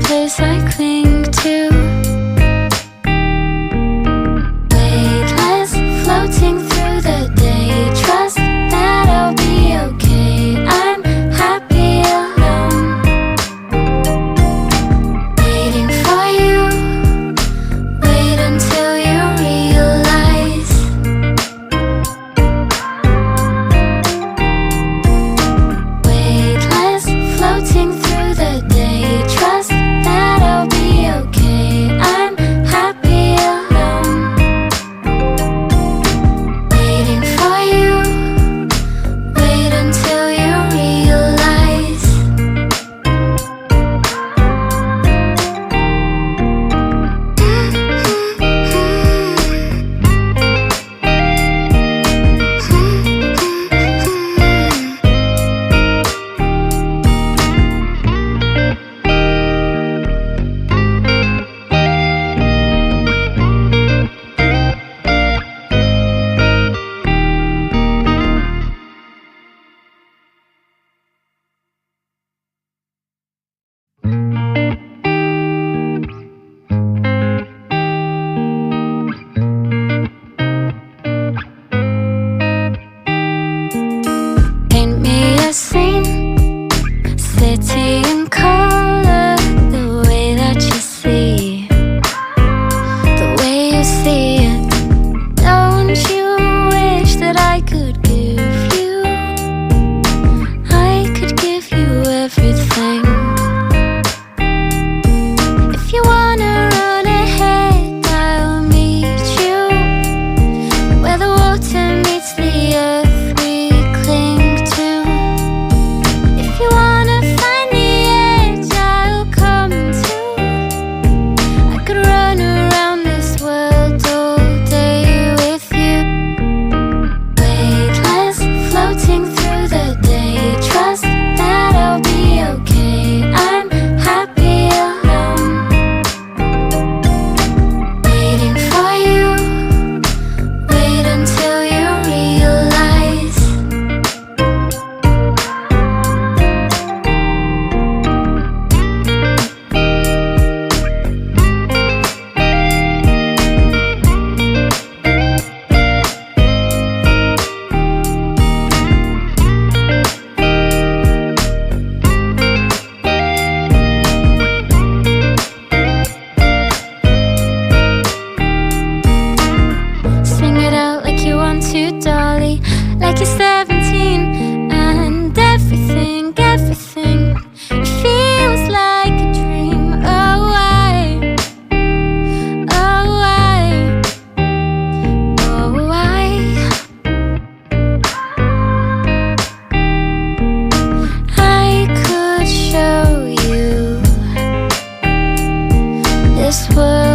place I cling to. Weightless, floating through the day. Trust that I'll be okay. I'm happy alone, waiting for you. Wait until you realize. Weightless, floating through the day. Trust that I'll be okay. I'm happy alone, waiting for you. Wait until you realize. Paint me a scene, city in color, the way that you see, the way you see it. Don't you wish that I could give you? I could give you everything. If you wanna run ahead, I'll meet you where the water meets the earth we cling to. If you wanna find the edge, I'll come too. I could run around this world all day with you. Weightless, floating through the day. Trust that I'll be okay. I'm happy alone, waiting for you. Wait until you realize. Sing it out like you want to, Dolly, like you're 17, and everything it feels like a dream. Oh, I could show you this world